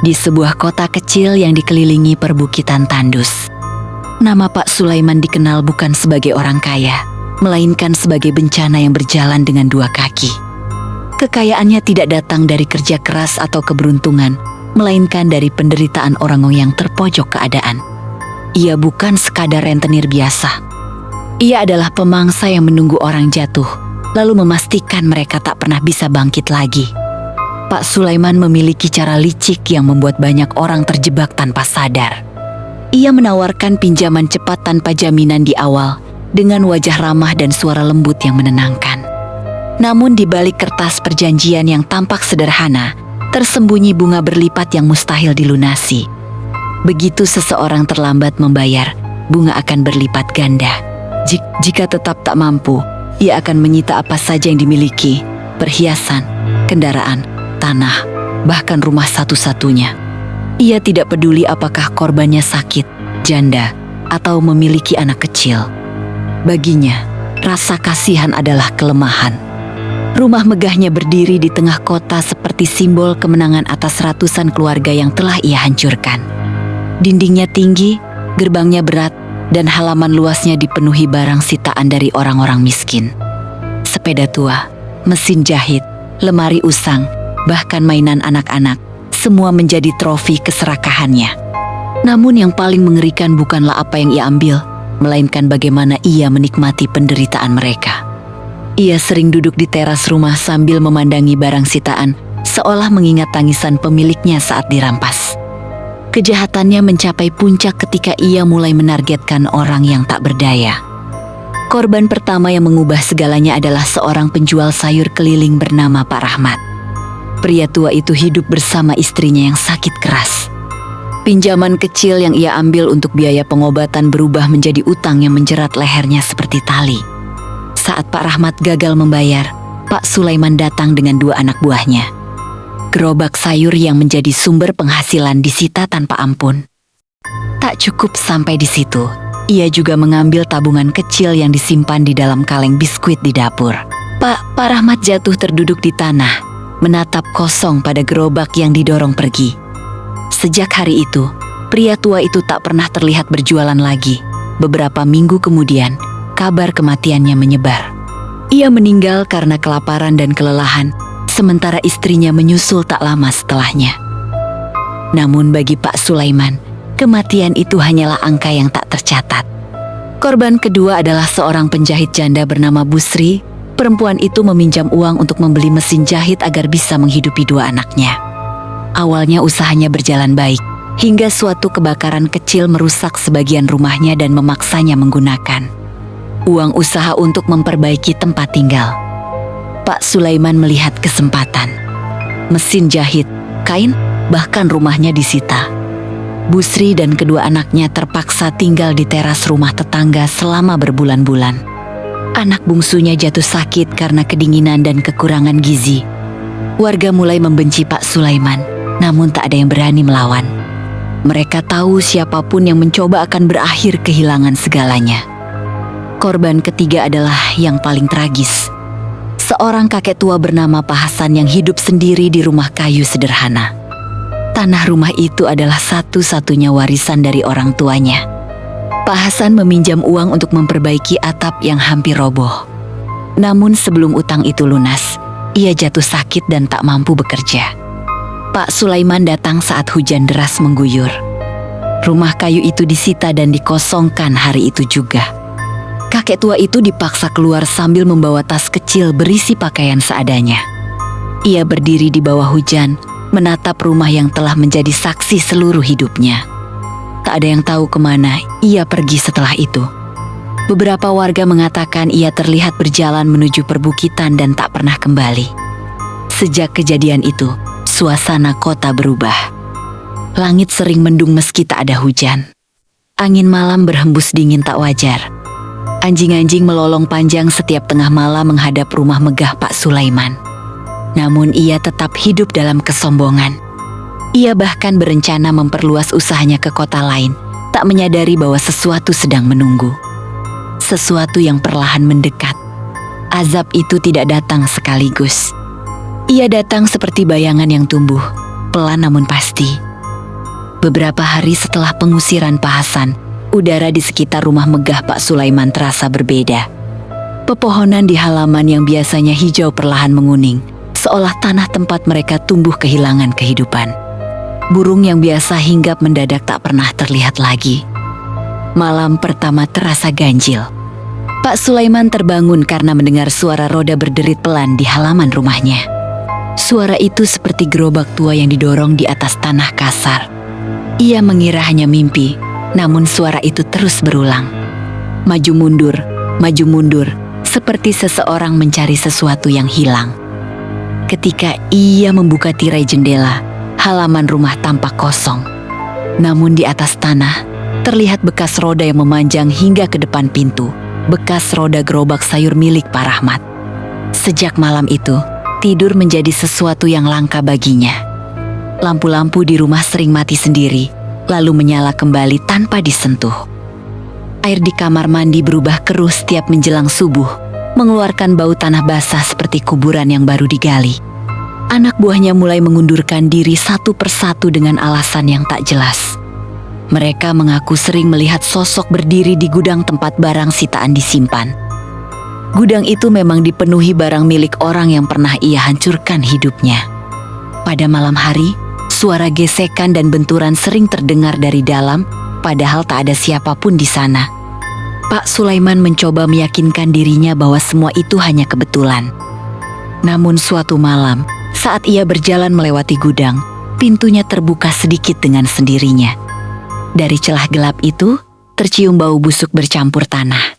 di sebuah kota kecil yang dikelilingi perbukitan tandus. Nama Pak Sulaiman dikenal bukan sebagai orang kaya, melainkan sebagai bencana yang berjalan dengan dua kaki. Kekayaannya tidak datang dari kerja keras atau keberuntungan, melainkan dari penderitaan orang yang terpojok keadaan. Ia bukan sekadar rentenir biasa. Ia adalah pemangsa yang menunggu orang jatuh, lalu memastikan mereka tak pernah bisa bangkit lagi. Pak Sulaiman memiliki cara licik yang membuat banyak orang terjebak tanpa sadar. Ia menawarkan pinjaman cepat tanpa jaminan di awal, dengan wajah ramah dan suara lembut yang menenangkan. Namun di balik kertas perjanjian yang tampak sederhana, tersembunyi bunga berlipat yang mustahil dilunasi. Begitu seseorang terlambat membayar, bunga akan berlipat ganda. Jika tetap tak mampu, ia akan menyita apa saja yang dimiliki, perhiasan, kendaraan, tanah, bahkan rumah satu-satunya. Ia tidak peduli apakah korbannya sakit, janda, atau memiliki anak kecil. Baginya, rasa kasihan adalah kelemahan. Rumah megahnya berdiri di tengah kota seperti simbol kemenangan atas ratusan keluarga yang telah ia hancurkan. Dindingnya tinggi, gerbangnya berat, dan halaman luasnya dipenuhi barang sitaan dari orang-orang miskin. Sepeda tua, mesin jahit, lemari usang, bahkan mainan anak-anak, semua menjadi trofi keserakahannya. Namun yang paling mengerikan bukanlah apa yang ia ambil, melainkan bagaimana ia menikmati penderitaan mereka. Ia sering duduk di teras rumah sambil memandangi barang sitaan, seolah mengingat tangisan pemiliknya saat dirampas. Kejahatannya mencapai puncak ketika ia mulai menargetkan orang yang tak berdaya. Korban pertama yang mengubah segalanya adalah seorang penjual sayur keliling bernama Pak Rahmat. Pria tua itu hidup bersama istrinya yang sakit keras. Pinjaman kecil yang ia ambil untuk biaya pengobatan berubah menjadi utang yang menjerat lehernya seperti tali. Saat Pak Rahmat gagal membayar, Pak Sulaiman datang dengan dua anak buahnya. Gerobak sayur yang menjadi sumber penghasilan disita tanpa ampun. Tak cukup sampai di situ, ia juga mengambil tabungan kecil yang disimpan di dalam kaleng biskuit di dapur. Pak Rahmat jatuh terduduk di tanah, menatap kosong pada gerobak yang didorong pergi. Sejak hari itu, pria tua itu tak pernah terlihat berjualan lagi. Beberapa minggu kemudian, kabar kematiannya menyebar. Ia meninggal karena kelaparan dan kelelahan, sementara istrinya menyusul tak lama setelahnya. Namun bagi Pak Sulaiman, kematian itu hanyalah angka yang tak tercatat. Korban kedua adalah seorang penjahit janda bernama Busri. Perempuan itu meminjam uang untuk membeli mesin jahit agar bisa menghidupi dua anaknya. Awalnya usahanya berjalan baik, hingga suatu kebakaran kecil merusak sebagian rumahnya dan memaksanya menggunakan uang usaha untuk memperbaiki tempat tinggal. Pak Sulaiman melihat kesempatan. Mesin jahit, kain, bahkan rumahnya disita. Busri dan kedua anaknya terpaksa tinggal di teras rumah tetangga selama berbulan-bulan. Anak bungsunya jatuh sakit karena kedinginan dan kekurangan gizi. Warga mulai membenci Pak Sulaiman, namun tak ada yang berani melawan. Mereka tahu siapapun yang mencoba akan berakhir kehilangan segalanya. Korban ketiga adalah yang paling tragis. Seorang kakek tua bernama Pak Hasan yang hidup sendiri di rumah kayu sederhana. Tanah rumah itu adalah satu-satunya warisan dari orang tuanya. Pak Hasan meminjam uang untuk memperbaiki atap yang hampir roboh. Namun sebelum utang itu lunas, ia jatuh sakit dan tak mampu bekerja. Pak Sulaiman datang saat hujan deras mengguyur. Rumah kayu itu disita dan dikosongkan hari itu juga. Kakek tua itu dipaksa keluar sambil membawa tas kecil berisi pakaian seadanya. Ia berdiri di bawah hujan, menatap rumah yang telah menjadi saksi seluruh hidupnya. Tak ada yang tahu kemana ia pergi setelah itu. Beberapa warga mengatakan ia terlihat berjalan menuju perbukitan dan tak pernah kembali. Sejak kejadian itu, suasana kota berubah. Langit sering mendung meski tak ada hujan. Angin malam berhembus dingin tak wajar. Anjing-anjing melolong panjang setiap tengah malam menghadap rumah megah Pak Sulaiman. Namun ia tetap hidup dalam kesombongan. Ia bahkan berencana memperluas usahanya ke kota lain, tak menyadari bahwa sesuatu sedang menunggu. Sesuatu yang perlahan mendekat. Azab itu tidak datang sekaligus. Ia datang seperti bayangan yang tumbuh, pelan namun pasti, Beberapa hari setelah pengusiran Pak Hasan, udara di sekitar rumah megah Pak Sulaiman terasa berbeda. Pepohonan di halaman yang biasanya hijau perlahan menguning, seolah tanah tempat mereka tumbuh kehilangan kehidupan. Burung yang biasa hinggap mendadak tak pernah terlihat lagi. Malam pertama terasa ganjil. Pak Sulaiman terbangun karena mendengar suara roda berderit pelan di halaman rumahnya. Suara itu seperti gerobak tua yang didorong di atas tanah kasar. Ia mengira hanya mimpi, namun suara itu terus berulang. Maju mundur, seperti seseorang mencari sesuatu yang hilang. Ketika ia membuka tirai jendela, halaman rumah tampak kosong. Namun di atas tanah, terlihat bekas roda yang memanjang hingga ke depan pintu, bekas roda gerobak sayur milik Pak Rahmat. Sejak malam itu, tidur menjadi sesuatu yang langka baginya. Lampu-lampu di rumah sering mati sendiri, lalu menyala kembali tanpa disentuh. Air di kamar mandi berubah keruh setiap menjelang subuh, mengeluarkan bau tanah basah seperti kuburan yang baru digali. Anak buahnya mulai mengundurkan diri satu persatu dengan alasan yang tak jelas. Mereka mengaku sering melihat sosok berdiri di gudang tempat barang sitaan disimpan. Gudang itu memang dipenuhi barang milik orang yang pernah ia hancurkan hidupnya. Pada malam hari, suara gesekan dan benturan sering terdengar dari dalam, padahal tak ada siapapun di sana. Pak Sulaiman mencoba meyakinkan dirinya bahwa semua itu hanya kebetulan. Namun suatu malam, saat ia berjalan melewati gudang, pintunya terbuka sedikit dengan sendirinya. Dari celah gelap itu, tercium bau busuk bercampur tanah.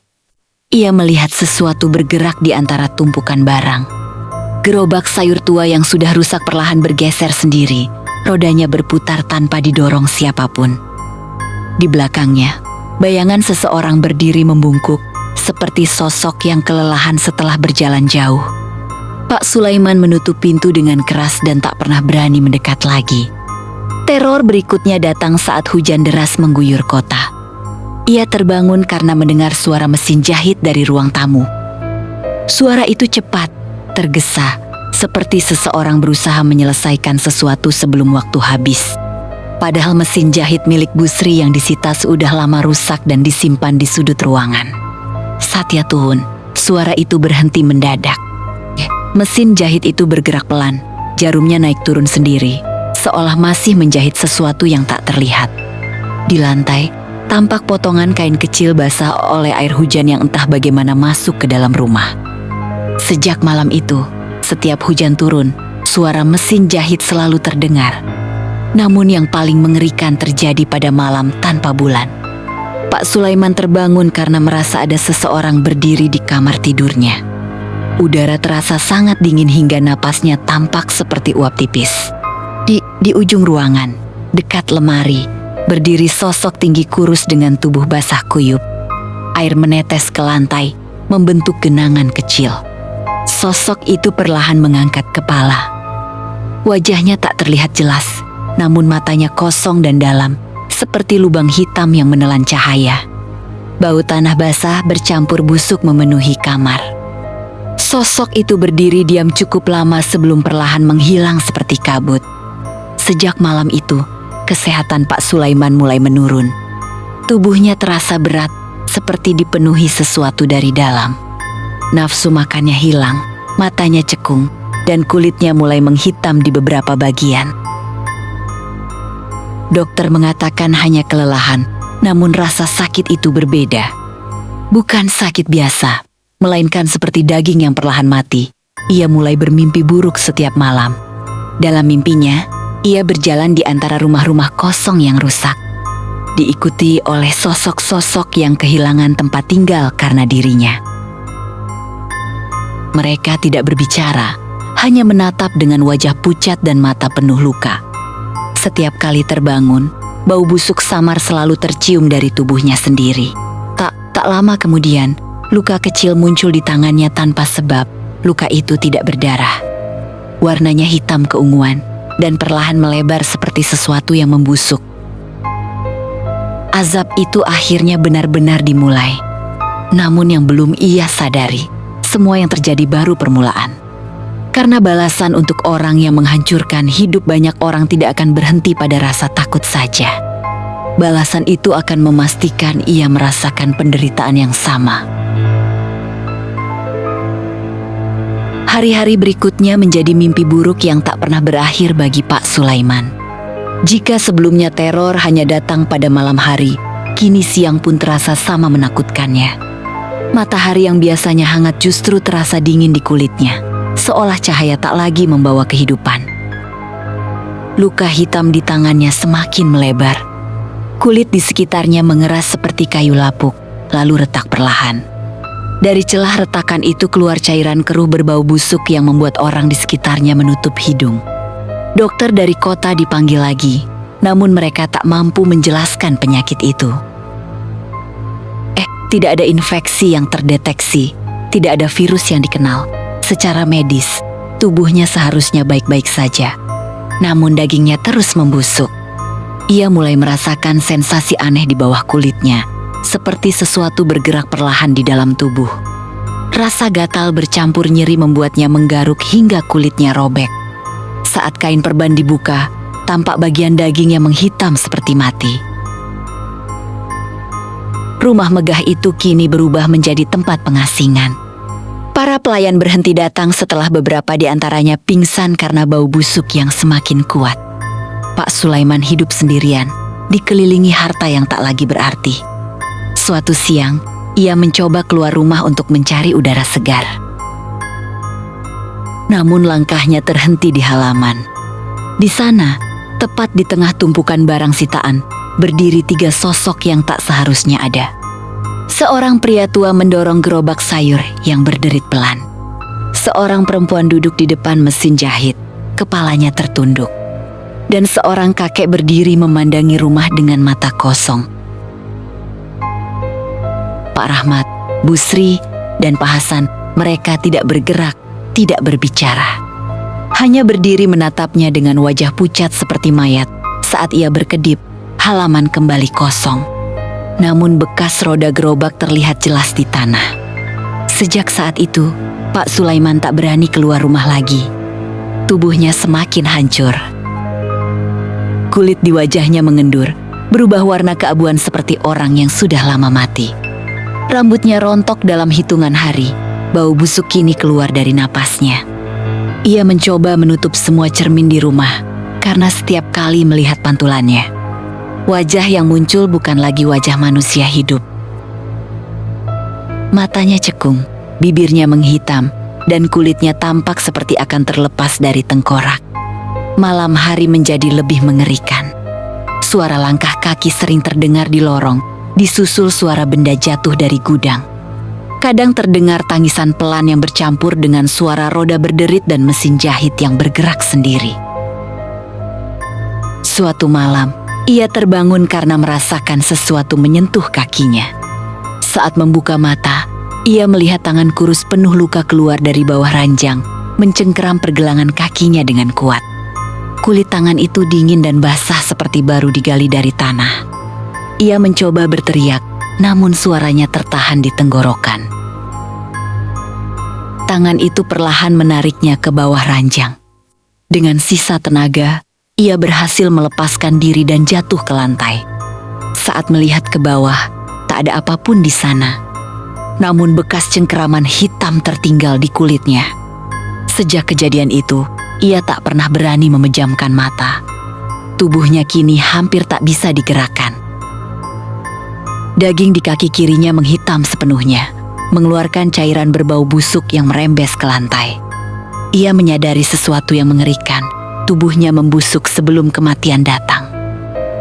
Ia melihat sesuatu bergerak di antara tumpukan barang. Gerobak sayur tua yang sudah rusak perlahan bergeser sendiri, rodanya berputar tanpa didorong siapapun. Di belakangnya, bayangan seseorang berdiri membungkuk, seperti sosok yang kelelahan setelah berjalan jauh. Pak Sulaiman menutup pintu dengan keras dan tak pernah berani mendekat lagi. Teror berikutnya datang saat hujan deras mengguyur kota. Ia terbangun karena mendengar suara mesin jahit dari ruang tamu. Suara itu cepat, tergesa, seperti seseorang berusaha menyelesaikan sesuatu sebelum waktu habis. Padahal mesin jahit milik Bu Sri yang disita sudah lama rusak dan disimpan di sudut ruangan. Satya Tuhun, suara itu berhenti mendadak. Mesin jahit itu bergerak pelan, jarumnya naik turun sendiri, seolah masih menjahit sesuatu yang tak terlihat. Di lantai, tampak potongan kain kecil basah oleh air hujan yang entah bagaimana masuk ke dalam rumah. Sejak malam itu, setiap hujan turun, suara mesin jahit selalu terdengar. Namun yang paling mengerikan terjadi pada malam tanpa bulan. Pak Sulaiman terbangun karena merasa ada seseorang berdiri di kamar tidurnya. Udara terasa sangat dingin hingga napasnya tampak seperti uap tipis. Di ujung ruangan, dekat lemari, berdiri sosok tinggi kurus dengan tubuh basah kuyup. Air menetes ke lantai, membentuk genangan kecil. Sosok itu perlahan mengangkat kepala. Wajahnya tak terlihat jelas, namun matanya kosong dan dalam, seperti lubang hitam yang menelan cahaya. Bau tanah basah bercampur busuk memenuhi kamar. Sosok itu berdiri diam cukup lama sebelum perlahan menghilang seperti kabut. Sejak malam itu, kesehatan Pak Sulaiman mulai menurun. Tubuhnya terasa berat, seperti dipenuhi sesuatu dari dalam. Nafsu makannya hilang, matanya cekung, dan kulitnya mulai menghitam di beberapa bagian. Dokter mengatakan hanya kelelahan, namun rasa sakit itu berbeda. Bukan sakit biasa, melainkan seperti daging yang perlahan mati. Ia mulai bermimpi buruk setiap malam. Dalam mimpinya, ia berjalan di antara rumah-rumah kosong yang rusak, diikuti oleh sosok-sosok yang kehilangan tempat tinggal karena dirinya. Mereka tidak berbicara, hanya menatap dengan wajah pucat dan mata penuh luka. Setiap kali terbangun, bau busuk samar selalu tercium dari tubuhnya sendiri. Tak lama kemudian, luka kecil muncul di tangannya tanpa sebab. Luka itu tidak berdarah. Warnanya hitam keunguan dan perlahan melebar seperti sesuatu yang membusuk. Azab itu akhirnya benar-benar dimulai. Namun yang belum ia sadari, semua yang terjadi baru permulaan. Karena balasan untuk orang yang menghancurkan hidup banyak orang tidak akan berhenti pada rasa takut saja. Balasan itu akan memastikan ia merasakan penderitaan yang sama. Hari-hari berikutnya menjadi mimpi buruk yang tak pernah berakhir bagi Pak Sulaiman. Jika sebelumnya teror hanya datang pada malam hari, kini siang pun terasa sama menakutkannya. Matahari yang biasanya hangat justru terasa dingin di kulitnya, seolah cahaya tak lagi membawa kehidupan. Luka hitam di tangannya semakin melebar. Kulit di sekitarnya mengeras seperti kayu lapuk, lalu retak perlahan. Dari celah retakan itu keluar cairan keruh berbau busuk yang membuat orang di sekitarnya menutup hidung. Dokter dari kota dipanggil lagi, namun mereka tak mampu menjelaskan penyakit itu. Tidak ada infeksi yang terdeteksi, tidak ada virus yang dikenal. Secara medis, tubuhnya seharusnya baik-baik saja. Namun dagingnya terus membusuk. Ia mulai merasakan sensasi aneh di bawah kulitnya, seperti sesuatu bergerak perlahan di dalam tubuh. Rasa gatal bercampur nyeri membuatnya menggaruk hingga kulitnya robek. Saat kain perban dibuka, tampak bagian daging yang menghitam seperti mati. Rumah megah itu kini berubah menjadi tempat pengasingan. Para pelayan berhenti datang setelah beberapa di antaranya pingsan karena bau busuk yang semakin kuat. Pak Sulaiman hidup sendirian, dikelilingi harta yang tak lagi berarti. Suatu siang, ia mencoba keluar rumah untuk mencari udara segar. Namun langkahnya terhenti di halaman. Di sana, tepat di tengah tumpukan barang sitaan, berdiri 3 sosok yang tak seharusnya ada. Seorang pria tua mendorong gerobak sayur yang berderit pelan. Seorang perempuan duduk di depan mesin jahit, kepalanya tertunduk. Dan seorang kakek berdiri memandangi rumah dengan mata kosong. Pak Rahmat, Bu Sri, dan Pak Hasan, mereka tidak bergerak, tidak berbicara. Hanya berdiri menatapnya dengan wajah pucat seperti mayat. Saat ia berkedip, halaman kembali kosong. Namun bekas roda gerobak terlihat jelas di tanah. Sejak saat itu, Pak Sulaiman tak berani keluar rumah lagi. Tubuhnya semakin hancur. Kulit di wajahnya mengendur, berubah warna keabuan seperti orang yang sudah lama mati. Rambutnya rontok dalam hitungan hari, bau busuk kini keluar dari napasnya. Ia mencoba menutup semua cermin di rumah, karena setiap kali melihat pantulannya, wajah yang muncul bukan lagi wajah manusia hidup. Matanya cekung, bibirnya menghitam, dan kulitnya tampak seperti akan terlepas dari tengkorak. Malam hari menjadi lebih mengerikan. Suara langkah kaki sering terdengar di lorong, disusul suara benda jatuh dari gudang. Kadang terdengar tangisan pelan yang bercampur dengan suara roda berderit dan mesin jahit yang bergerak sendiri. Suatu malam, ia terbangun karena merasakan sesuatu menyentuh kakinya. Saat membuka mata, ia melihat tangan kurus penuh luka keluar dari bawah ranjang, mencengkeram pergelangan kakinya dengan kuat. Kulit tangan itu dingin dan basah seperti baru digali dari tanah. Ia mencoba berteriak, namun suaranya tertahan di tenggorokan. Tangan itu perlahan menariknya ke bawah ranjang. Dengan sisa tenaga, ia berhasil melepaskan diri dan jatuh ke lantai. Saat melihat ke bawah, tak ada apapun di sana. Namun bekas cengkeraman hitam tertinggal di kulitnya. Sejak kejadian itu, ia tak pernah berani memejamkan mata. Tubuhnya kini hampir tak bisa digerakkan. Daging di kaki kirinya menghitam sepenuhnya, mengeluarkan cairan berbau busuk yang merembes ke lantai. Ia menyadari sesuatu yang mengerikan. Tubuhnya membusuk sebelum kematian datang.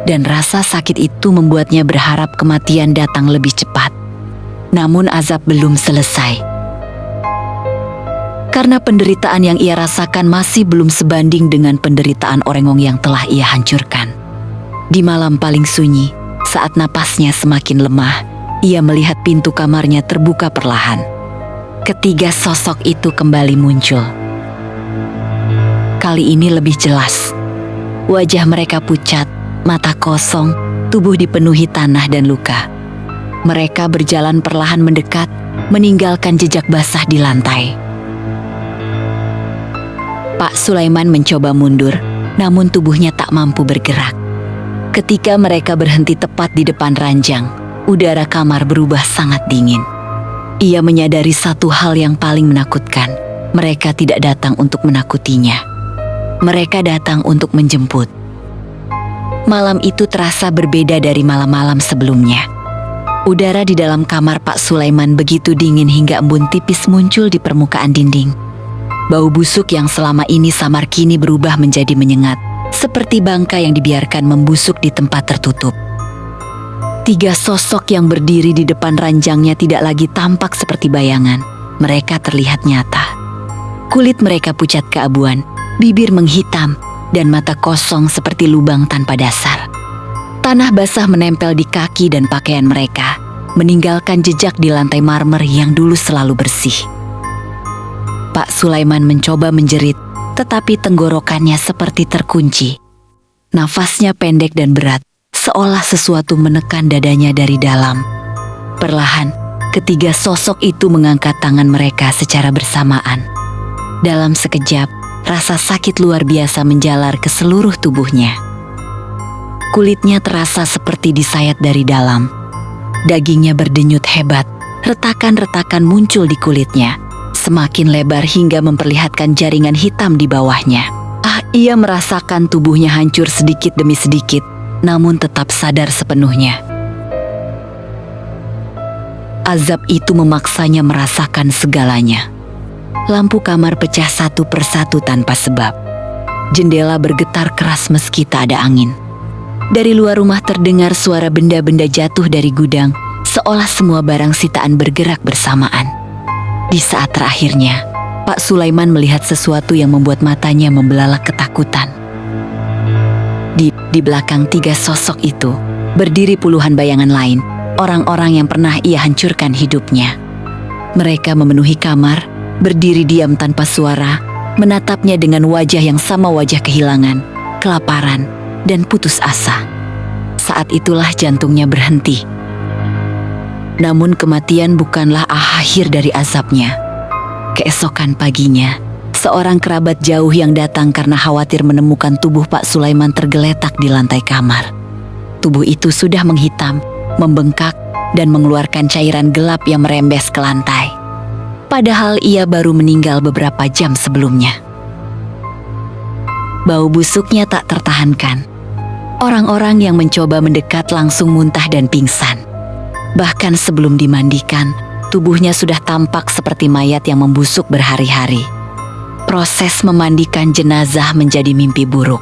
Dan rasa sakit itu membuatnya berharap kematian datang lebih cepat. Namun azab belum selesai. Karena penderitaan yang ia rasakan masih belum sebanding dengan penderitaan Orengong yang telah ia hancurkan. Di malam paling sunyi, saat napasnya semakin lemah, ia melihat pintu kamarnya terbuka perlahan. Ketiga sosok itu kembali muncul. Kali ini lebih jelas. Wajah mereka pucat, mata kosong, tubuh dipenuhi tanah dan luka. Mereka berjalan perlahan mendekat, meninggalkan jejak basah di lantai. Pak Sulaiman mencoba mundur, namun tubuhnya tak mampu bergerak. Ketika mereka berhenti tepat di depan ranjang, udara kamar berubah sangat dingin. Ia menyadari satu hal yang paling menakutkan. Mereka tidak datang untuk menakutinya. Mereka datang untuk menjemput. Malam itu terasa berbeda dari malam-malam sebelumnya. Udara di dalam kamar Pak Sulaiman begitu dingin hingga embun tipis muncul di permukaan dinding. Bau busuk yang selama ini samar kini berubah menjadi menyengat, seperti bangka yang dibiarkan membusuk di tempat tertutup. 3 sosok yang berdiri di depan ranjangnya tidak lagi tampak seperti bayangan. Mereka terlihat nyata. Kulit mereka pucat keabuan, bibir menghitam, dan mata kosong seperti lubang tanpa dasar. Tanah basah menempel di kaki dan pakaian mereka, meninggalkan jejak di lantai marmer yang dulu selalu bersih. Pak Sulaiman mencoba menjerit, tetapi tenggorokannya seperti terkunci. Nafasnya pendek dan berat, seolah sesuatu menekan dadanya dari dalam. Perlahan, ketiga sosok itu mengangkat tangan mereka secara bersamaan. Dalam sekejap, rasa sakit luar biasa menjalar ke seluruh tubuhnya. Kulitnya terasa seperti disayat dari dalam. Dagingnya berdenyut hebat, retakan-retakan muncul di kulitnya, semakin lebar hingga memperlihatkan jaringan hitam di bawahnya. Ia merasakan tubuhnya hancur sedikit demi sedikit, namun tetap sadar sepenuhnya. Azab itu memaksanya merasakan segalanya. Lampu kamar pecah satu persatu tanpa sebab. Jendela bergetar keras meski tak ada angin. Dari luar rumah terdengar suara benda-benda jatuh dari gudang, seolah semua barang sitaan bergerak bersamaan. Di saat terakhirnya, Pak Sulaiman melihat sesuatu yang membuat matanya membelalak ketakutan. Di belakang 3 sosok itu, berdiri puluhan bayangan lain, orang-orang yang pernah ia hancurkan hidupnya. Mereka memenuhi kamar, berdiri diam tanpa suara, menatapnya dengan wajah yang sama wajah kehilangan, kelaparan, dan putus asa. Saat itulah jantungnya berhenti. Namun kematian bukanlah akhir dari azabnya. Keesokan paginya, seorang kerabat jauh yang datang karena khawatir menemukan tubuh Pak Sulaiman tergeletak di lantai kamar. Tubuh itu sudah menghitam, membengkak, dan mengeluarkan cairan gelap yang merembes ke lantai. Padahal ia baru meninggal beberapa jam sebelumnya. Bau busuknya tak tertahankan. Orang-orang yang mencoba mendekat langsung muntah dan pingsan. Bahkan sebelum dimandikan, tubuhnya sudah tampak seperti mayat yang membusuk berhari-hari. Proses memandikan jenazah menjadi mimpi buruk.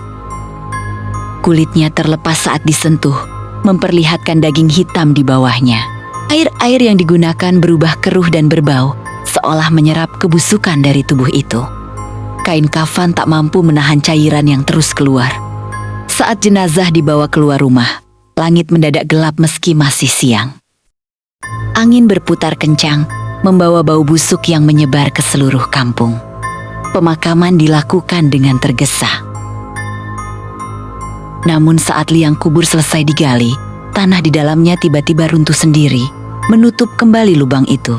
Kulitnya terlepas saat disentuh, memperlihatkan daging hitam di bawahnya. Air-air yang digunakan berubah keruh dan berbau, seolah menyerap kebusukan dari tubuh itu. Kain kafan tak mampu menahan cairan yang terus keluar. Saat jenazah dibawa keluar rumah, langit mendadak gelap meski masih siang. Angin berputar kencang, membawa bau busuk yang menyebar ke seluruh kampung. Pemakaman dilakukan dengan tergesa. Namun saat liang kubur selesai digali, tanah di dalamnya tiba-tiba runtuh sendiri, menutup kembali lubang itu.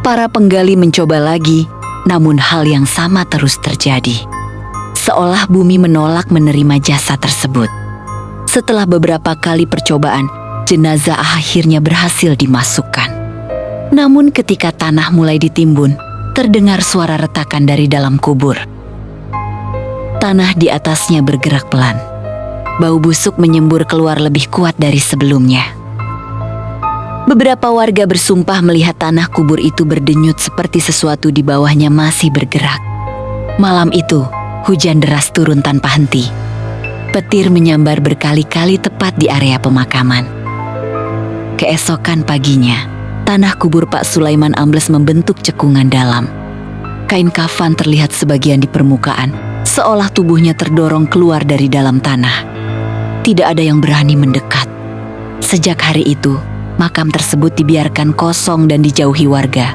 Para penggali mencoba lagi, namun hal yang sama terus terjadi. Seolah bumi menolak menerima jasa tersebut. Setelah beberapa kali percobaan, jenazah akhirnya berhasil dimasukkan. Namun ketika tanah mulai ditimbun, terdengar suara retakan dari dalam kubur. Tanah di atasnya bergerak pelan. Bau busuk menyembur keluar lebih kuat dari sebelumnya. Beberapa warga bersumpah melihat tanah kubur itu berdenyut seperti sesuatu di bawahnya masih bergerak. Malam itu, hujan deras turun tanpa henti. Petir menyambar berkali-kali tepat di area pemakaman. Keesokan paginya, tanah kubur Pak Sulaiman ambles membentuk cekungan dalam. Kain kafan terlihat sebagian di permukaan, seolah tubuhnya terdorong keluar dari dalam tanah. Tidak ada yang berani mendekat. Sejak hari itu, makam tersebut dibiarkan kosong dan dijauhi warga.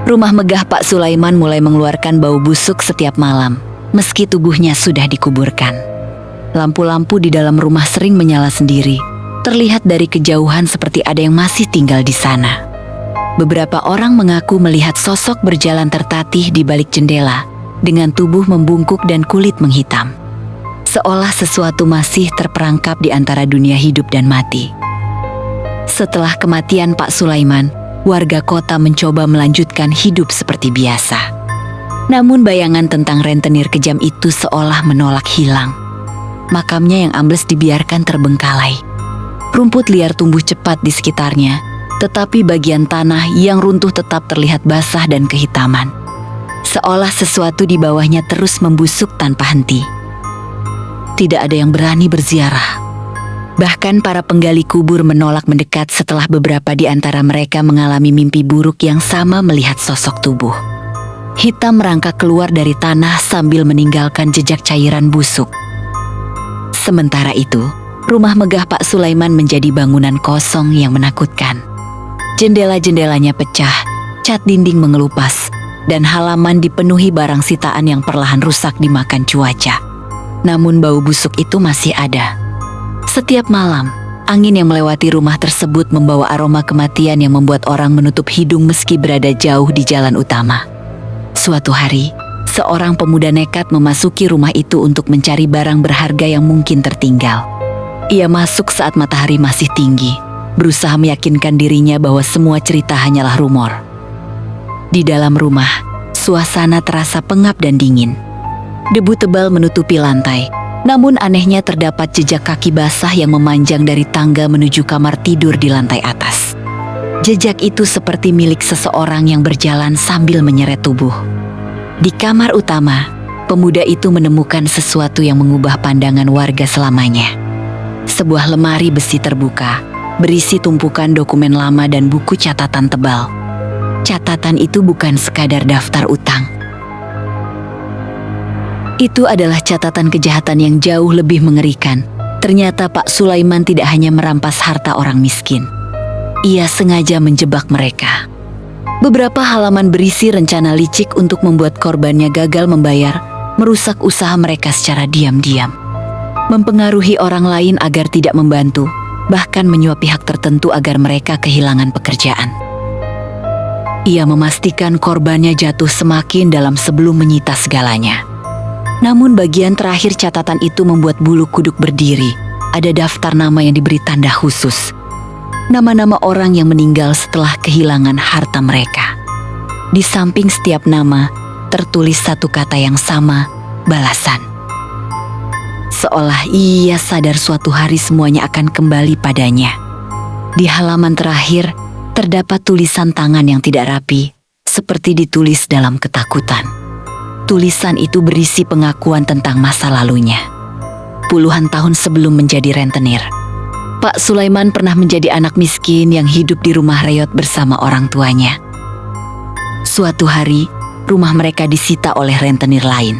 Rumah megah Pak Sulaiman mulai mengeluarkan bau busuk setiap malam, meski tubuhnya sudah dikuburkan. Lampu-lampu di dalam rumah sering menyala sendiri, terlihat dari kejauhan seperti ada yang masih tinggal di sana. Beberapa orang mengaku melihat sosok berjalan tertatih di balik jendela, dengan tubuh membungkuk dan kulit menghitam. Seolah sesuatu masih terperangkap di antara dunia hidup dan mati. Setelah kematian Pak Sulaiman, warga kota mencoba melanjutkan hidup seperti biasa. Namun bayangan tentang rentenir kejam itu seolah menolak hilang. Makamnya yang ambles dibiarkan terbengkalai. Rumput liar tumbuh cepat di sekitarnya, tetapi bagian tanah yang runtuh tetap terlihat basah dan kehitaman. Seolah sesuatu di bawahnya terus membusuk tanpa henti. Tidak ada yang berani berziarah. Bahkan para penggali kubur menolak mendekat setelah beberapa di antara mereka mengalami mimpi buruk yang sama melihat sosok tubuh hitam merangkak keluar dari tanah sambil meninggalkan jejak cairan busuk. Sementara itu, rumah megah Pak Sulaiman menjadi bangunan kosong yang menakutkan. Jendela-jendelanya pecah, cat dinding mengelupas, dan halaman dipenuhi barang sitaan yang perlahan rusak dimakan cuaca. Namun bau busuk itu masih ada. Setiap malam, angin yang melewati rumah tersebut membawa aroma kematian yang membuat orang menutup hidung meski berada jauh di jalan utama. Suatu hari, seorang pemuda nekat memasuki rumah itu untuk mencari barang berharga yang mungkin tertinggal. Ia masuk saat matahari masih tinggi, berusaha meyakinkan dirinya bahwa semua cerita hanyalah rumor. Di dalam rumah, suasana terasa pengap dan dingin. Debu tebal menutupi lantai, namun anehnya terdapat jejak kaki basah yang memanjang dari tangga menuju kamar tidur di lantai atas. Jejak itu seperti milik seseorang yang berjalan sambil menyeret tubuh. Di kamar utama, pemuda itu menemukan sesuatu yang mengubah pandangan warga selamanya. Sebuah lemari besi terbuka, berisi tumpukan dokumen lama dan buku catatan tebal. Catatan itu bukan sekadar daftar utang. Itu adalah catatan kejahatan yang jauh lebih mengerikan. Ternyata Pak Sulaiman tidak hanya merampas harta orang miskin. Ia sengaja menjebak mereka. Beberapa halaman berisi rencana licik untuk membuat korbannya gagal membayar, merusak usaha mereka secara diam-diam. Mempengaruhi orang lain agar tidak membantu, bahkan menyuap pihak tertentu agar mereka kehilangan pekerjaan. Ia memastikan korbannya jatuh semakin dalam sebelum menyita segalanya. Namun bagian terakhir catatan itu membuat bulu kuduk berdiri. Ada daftar nama yang diberi tanda khusus. Nama-nama orang yang meninggal setelah kehilangan harta mereka. Di samping setiap nama, tertulis satu kata yang sama, balasan. Seolah ia sadar suatu hari semuanya akan kembali padanya. Di halaman terakhir, terdapat tulisan tangan yang tidak rapi, seperti ditulis dalam ketakutan. Tulisan itu berisi pengakuan tentang masa lalunya. Puluhan tahun sebelum menjadi rentenir, Pak Sulaiman pernah menjadi anak miskin yang hidup di rumah reot bersama orang tuanya. Suatu hari, rumah mereka disita oleh rentenir lain.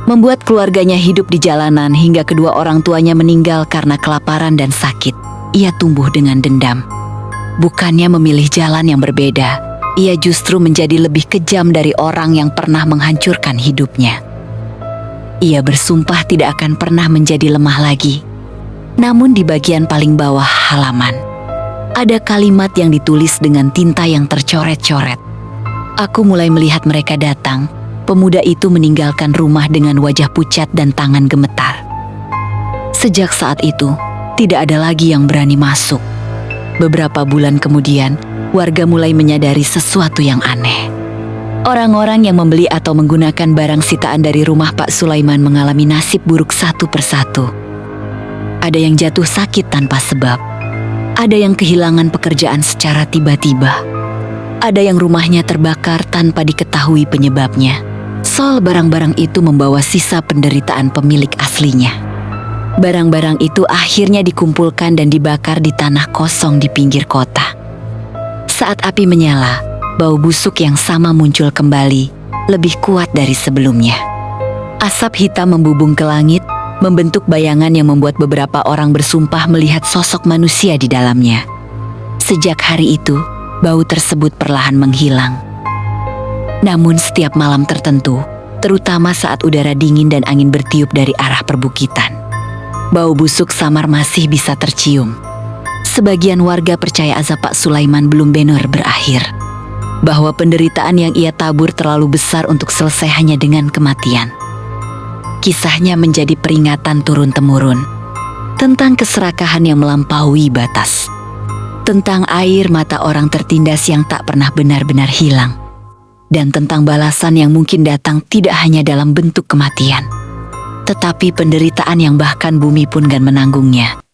Membuat keluarganya hidup di jalanan hingga kedua orang tuanya meninggal karena kelaparan dan sakit. Ia tumbuh dengan dendam. Bukannya memilih jalan yang berbeda, ia justru menjadi lebih kejam dari orang yang pernah menghancurkan hidupnya. Ia bersumpah tidak akan pernah menjadi lemah lagi. Namun di bagian paling bawah halaman, ada kalimat yang ditulis dengan tinta yang tercoret-coret. Aku mulai melihat mereka datang. Pemuda itu meninggalkan rumah dengan wajah pucat dan tangan gemetar. Sejak saat itu, tidak ada lagi yang berani masuk. Beberapa bulan kemudian, warga mulai menyadari sesuatu yang aneh. Orang-orang yang membeli atau menggunakan barang sitaan dari rumah Pak Sulaiman mengalami nasib buruk satu persatu. Ada yang jatuh sakit tanpa sebab. Ada yang kehilangan pekerjaan secara tiba-tiba. Ada yang rumahnya terbakar tanpa diketahui penyebabnya. Soal barang-barang itu membawa sisa penderitaan pemilik aslinya. Barang-barang itu akhirnya dikumpulkan dan dibakar di tanah kosong di pinggir kota. Saat api menyala, bau busuk yang sama muncul kembali, lebih kuat dari sebelumnya. Asap hitam membubung ke langit, membentuk bayangan yang membuat beberapa orang bersumpah melihat sosok manusia di dalamnya. Sejak hari itu, bau tersebut perlahan menghilang. Namun setiap malam tertentu, terutama saat udara dingin dan angin bertiup dari arah perbukitan, bau busuk samar masih bisa tercium. Sebagian warga percaya azab Pak Sulaiman belum benar berakhir. bahwa penderitaan yang ia tabur terlalu besar untuk selesai hanya dengan kematian. Kisahnya menjadi peringatan turun-temurun tentang keserakahan yang melampaui batas, tentang air mata orang tertindas yang tak pernah benar-benar hilang, dan tentang balasan yang mungkin datang tidak hanya dalam bentuk kematian, tetapi penderitaan yang bahkan bumi pun enggan menanggungnya.